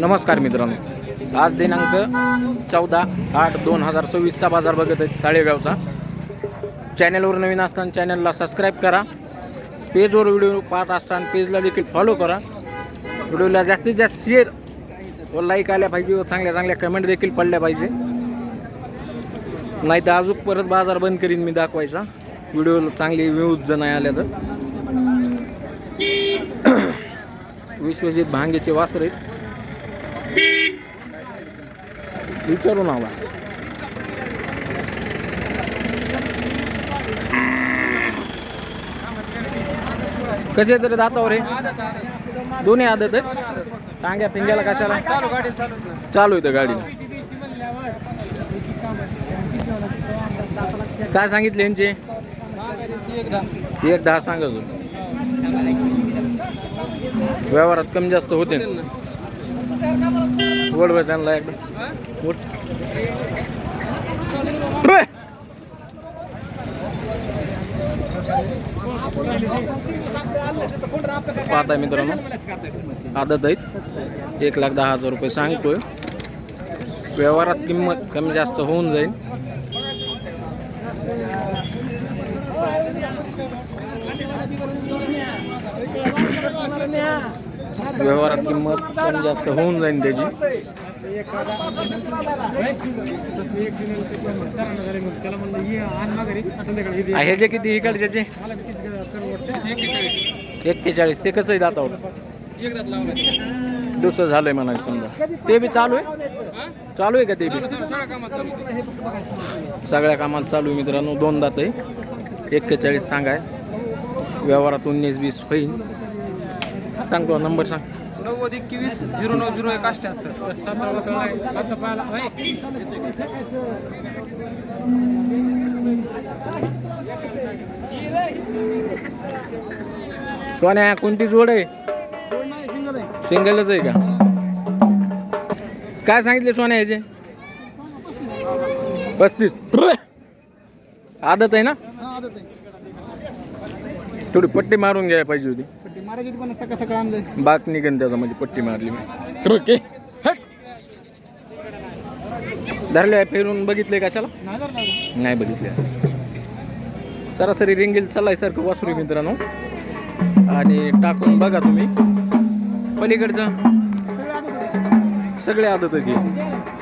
नमस्कार मित्रांनो, आज दिनांक 14/8/2026 बाजार बघत आहेत साळेगावचा. चॅनलवर नवीन असताना चॅनलला सबस्क्राईब करा. पेजवर व्हिडिओ पाहत असताना पेजला देखील फॉलो करा. व्हिडिओला जास्तीत जास्त शेअर व लाईक आल्या पाहिजे व चांगल्या चांगल्या कमेंट देखील पडल्या पाहिजे. नाही तर अजून परत बाजार बंद करीन मी दाखवायचा. व्हिडिओला चांगली व्ह्यूज जर नाही आल्या तर. विश्वजित भांगेचे वासर आहेत, विचारून आला. कसे तरी दातावर आहे, दोन्ही आदत आहेत. टांग्या पिंग्याला कशाला चालू आहे गाडी. काय सांगितले यांचे? 1.10 सांगतो. व्यवहारात कमी जास्त होते. वडवं त्यांना एकदम पाहताय मित्रांनो, आदत आहेत. 1,10,000 रुपये सांगतोय. व्यवहारात किंमत कमी जास्त होऊन जाईल. व्यवहारात किंमत कमी जास्त होऊन जाईल त्याची. हे जे किती इकडचे 41, ते कसं आहे दातावर? दुसरं झालंय म्हणायचं समजा. ते बी चालू आहे का? ते बी सगळ्या कामात चालू आहे मित्रांनो. 2 दात आहे. 41 सांगाय. व्यवहारात 19-20 होईल. सांगतो नंबर सांग. 90-21-090-78. सोन्या कोणती जोड आहे? सिंगलच आहे का? काय सांगितले सोन्या याचे? 35. आदत आहे ना? थोडी पट्टी मारून घ्यायला पाहिजे होती. बाक निघन त्याचा, म्हणजे पट्टी मारली मी. ओके, धरले फिरून बघितले कशाला? नाही बघितले. सरासरी रिंगील चालायसारखं वासरू मित्रांनो. आणि टाकून बघा तुम्ही. पलीकडचं सगळे आदत होती.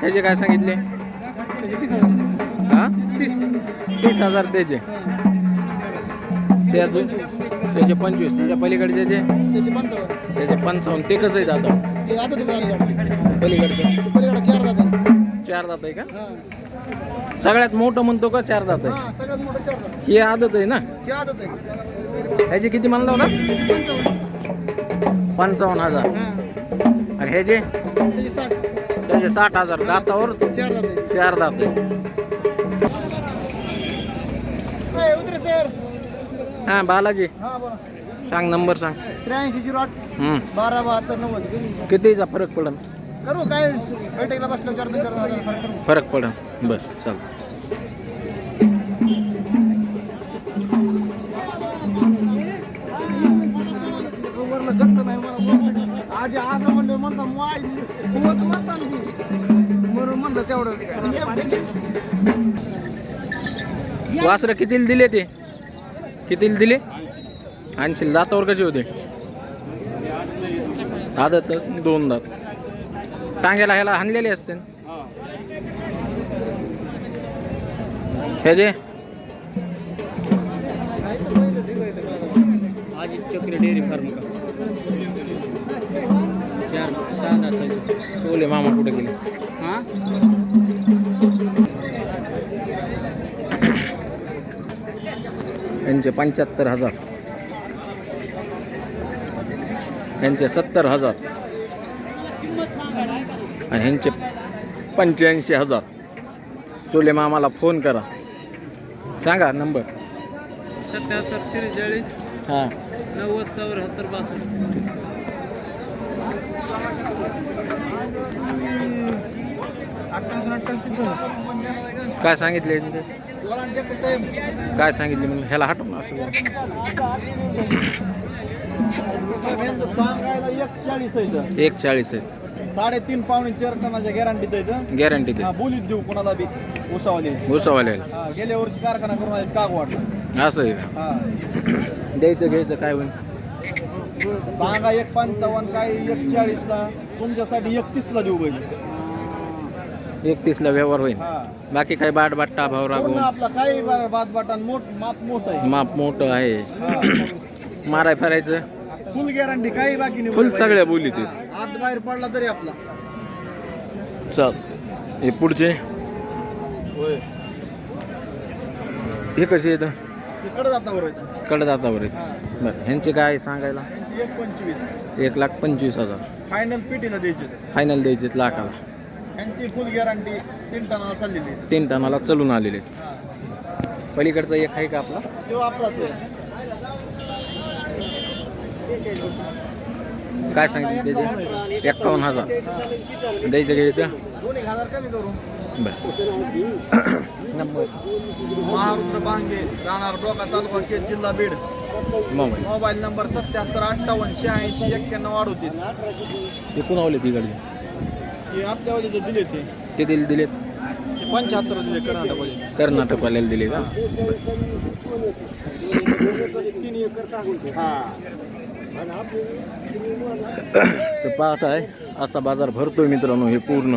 त्याचे काय सांगितले? 30,000 त्याचे. त्याचे 25. त्याच्या पलीकडचे त्याचे 55. ते कसं आहे दादा? पलीकडचं 4 दात आहे का? सगळ्यात मोठं म्हणतो का 4 दात आहे? ही आदत आहे ना? ह्याचे किती म्हणला होता? 55,000. आणि ह्याचे? त्याचे 60,000. दातावर 4 दात आहे. हा बालाजी, सांग नंबर सांग. 8308 127290. कितीचा फरक पडेल? करू काय बैठकीला बसलो 4-4 फरक पडेल. बरं चाल. आज असं म्हणलं म्हणता म्हणून म्हणलं तेवढं. वासरं कितीला दिले? ते कितीला दिले? 80. दातावर कसे होते? आदत 2 दात. टांग्याला ह्याला हाणलेले असते. ह्याचे आज चक्र डेअरी फार्म का? 4-6 दात. बोले मामा कुठे गेले? हा, यांचे 75,000. यांचे 70,000. आणि ह्यांचे 85,000. चोले मामाला फोन करा. सांगा नंबर. 77-43 हां 90-74-62. काय सांगितले? काय सांगितले म्हणून ह्याला हटवून असं 140 140 आहे. 3.5 पावणे 4 टनाच्या गॅरंटीत आहे गॅरंटी ते बोलीत देऊ कोणाला बी उसावाले उसावाले गेल्या वर्षी कारखाना करून आले काग वाटला असं आहे का हा द्यायचं घ्यायचं काय होईल सांगा 1.55 काय 1.40 ला तुमच्यासाठी 31 ला देऊ पाहिजे 31 ला व्यवहार होईल हा बाकी काय बाट बाट्टा भाव रागू पूर्ण आपला काही बात बाटान माप मोठं आहे माप मोठं आहे माराय फिरायचं फुल गॅरंटी काही बाकी नाही फुल सगळ्या बोली ते आत बाहेर पडला तरी आपला चल हे पुढचे हे कसे येतं इकडे जाता बरोबर कडदातावर आहेत बरं ह्यांचे काय सांगायला 1.25 1,25,000 फायनल पिटीला द्यायचे फायनल द्यायचे लाखाला यांची फुल गॅरंटी 3 टनाला चाललेली आहे 3 टनाला चलून आलेले पलीकडचा एक आहे का आपला तो आपलाच आहे काय सांगितलं त्याचे 51,000 द्यायचं घ्यायचं 2,000 कमी करू बरं नंबर महारुद्र बांगे राहणार डोका तालुका केज जिल्हा बीड मोबाईल मोबाईल नंबर 77 58 86 91 38 ते कुणावले तिकडचे हे आपल्या वडील दिले ते ते दिलेत 75 दिले कर्नाटकमध्ये कर्नाटकवाल्याला दिले का 3 एकर सांगून हा तर पाहत आहे असा बाजार भरतोय मित्रांनो हे पूर्ण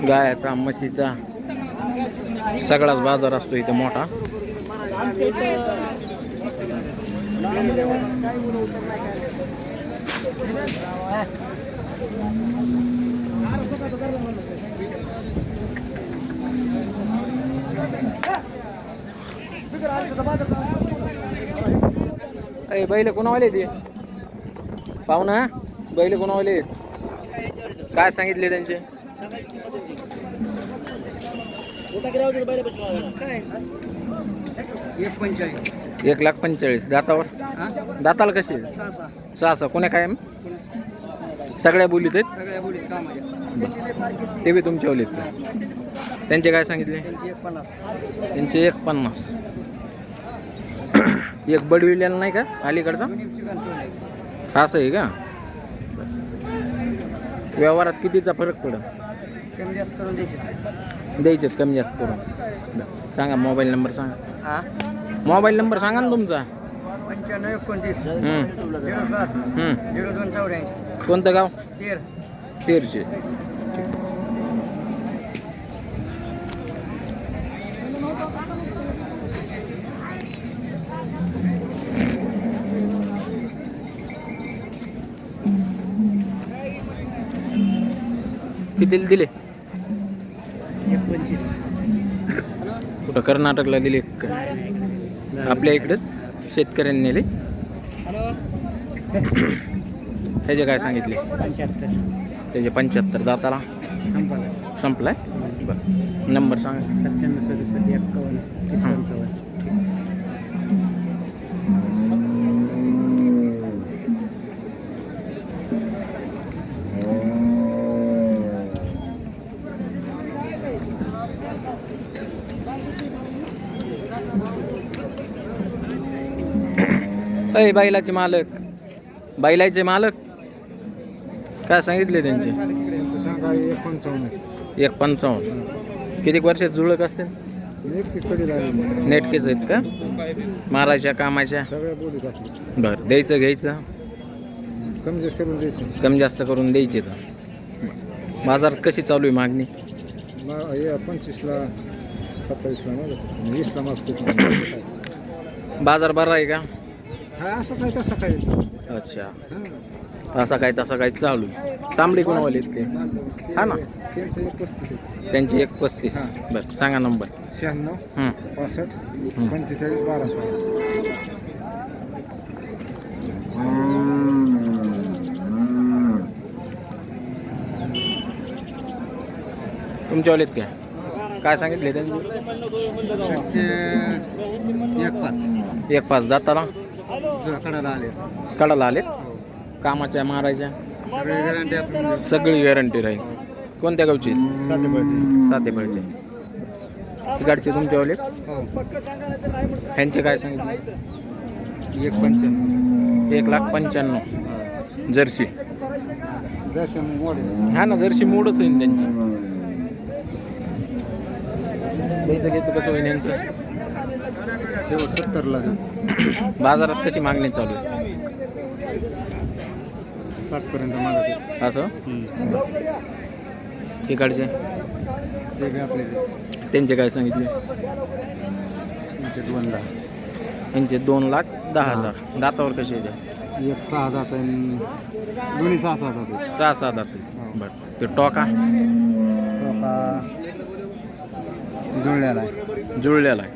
गायाचा म्हशीचा सगळाच बाजार असतो इथे मोठा अरे बैल कोणावाले ते पाहुणा बैल कोणावाले काय सांगितले त्यांचे 1,45,000 दातावर दाताला कशी सहा कोण्या काय सगळ्या बोलीत आहेत ते बी तुमच्या बोलीत का त्यांचे काय सांगितले त्यांचे 1,50,000 एक बडविलेला नाही का अलीकडचा असं आहे का व्यवहारात कितीचा फरक पडेल द्यायचे कमी जास्त करून सांगा मोबाईल नंबर सांगा मोबाईल नंबर सांगा ना तुमचा 95 कोणतं गाव तेरचे कितीला दिले 25 कुठं कर्नाटकला दिले आपल्या इकडेच शेतकऱ्यांनी नेले त्याचे काय सांगितले 75 त्याचे 75 दाताला संपलाय बरं नंबर सांगा 97 67 51 अय बैलाचे मालक बैलाचे मालक काय सांगितले त्यांचे 1,55 किती वर्षात जुळक असते नेटकेच आहेत का मारायच्या कामाच्या बरं द्यायचं घ्यायचं कमी जास्त करून द्यायचे तर बाजारात कशी चालू आहे मागणी 25ला 27ला 20ला मागतो बाजार बरा आहे का असं काय तसं काय अच्छा असा काय तसा काय चालू आहे. तांबडी कोणावाले ते हा ना त्यांची 1,35 बरं सांगा नंबर 96 65 45 12 तुमच्यावालेत काय सांगितले त्यांचे 1,5 दाताला कडाला आलेत कामाच्या मारायच्या सगळी गॅरंटी राहील कोणत्या गावची सातेबळचे तिकडचे तुमच्यावाले ह्यांचे काय सांगितले 1,95,000 जर्सी जसे मोडे हा ना, जर्सी मोडच आहे ना त्यांची. घ्यायचं कसं होईल यांचं? शेवट 70 ला बाजारात कशी मागणी चालू आहे? 60 पर्यंत मागत असं तिकडचे ते बी आपले त्यांचे काय सांगितले? तुमचे 2 लाख त्यांचे 2,10,000. दातावर कसे येते? एक 6 दात आणि दोन्ही 6 दात 6 दात. बरं, ते टोका जुळलेला आहे. जुळलेला आहे.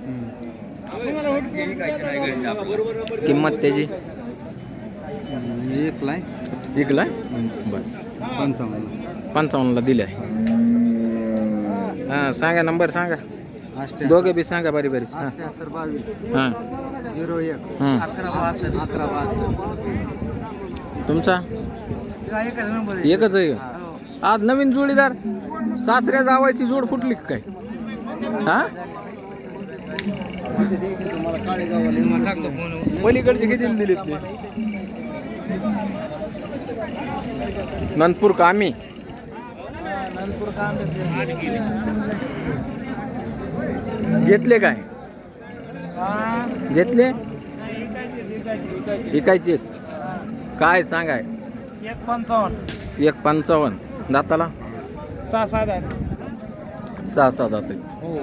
किंमत त्याची 1 लाख विकलाय. बरं, 55ला दिले आहे. हां, सांगा नंबर सांगा. दोघे बी सांगा बारी बारी. हां 78 हां 22 01 हां 11 72. तुमचा एकच आहे का? आज नवीन जोडीदार सासऱ्या जावायची जोड फुटली का काय? हा, पलीकडचे किती दिले ते? नंदपूर कामी. घेतले काय? घेतले विकायचे काय सांगाय? 1,55. दाताला 6 6 दात. हो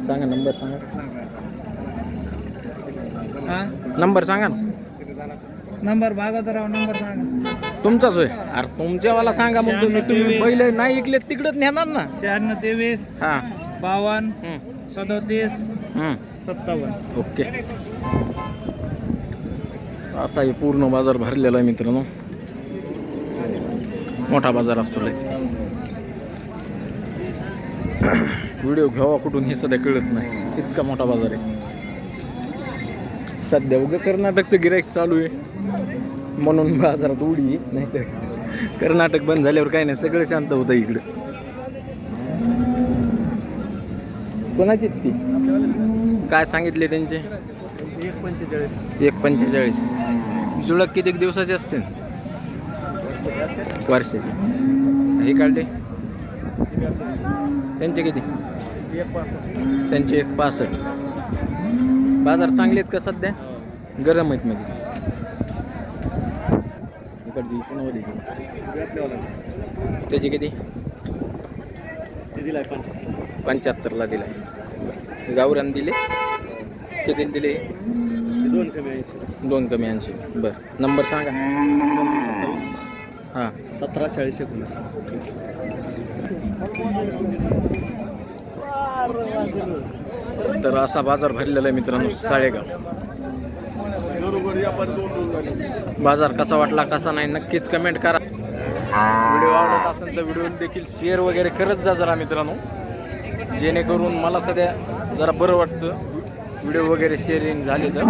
सांगा नंबर सांगा. नंबर सांगा ना. नंबर भागवतराव नंबर सांगा. तुमचाच होय? अरे तुमच्यावाला सांगा मग. तुम्ही पहिले नाही ऐकले तिकडच नेणार ना. 96 हां 52 37 57. ओके. असा हे पूर्ण बाजार भरलेला आहे मित्रांनो. मोठा बाजार असतो लय. व्हिडिओ घ्यावा कुठून हे सध्या कळत नाही, इतका मोठा बाजार आहे. सध्या उगं कर्नाटकचं गिराईक चालू आहे म्हणून बाजारात उडी आहे. नाही तर कर्नाटक बंद झाल्यावर काही नाही, सगळं शांत होतं इकडं. कोणाची ती काय सांगितले त्यांचे? 1,45. जुळक किती दिवसाचे असते? वर्षाचे. हे काढले त्यांचे किती? त्यांचे 1,65. बाजार चांगले आहेत का सध्या? गरम आहेत म्हणजे इकडची कोणामध्ये? त्याचे किती? ते दिलाय 75ला दिलाय. गावरान दिले किती दिले? 2 कमी 80. 2 कमी 80. बरं, नंबर सांगा. 27 हां 17 40 19. तर असा बाजार भरलेला आहे मित्रांनो साळेगाव. बाजार कसा वाटला कसा नाही नक्कीच कमेंट करा. व्हिडिओ आवडत असेल तर व्हिडिओ देखील शेअर वगैरे करत जा जरा मित्रांनो, जेणेकरून मला सध्या जरा बरं वाटतं व्हिडिओ वगैरे शेअरिंग झाले तर.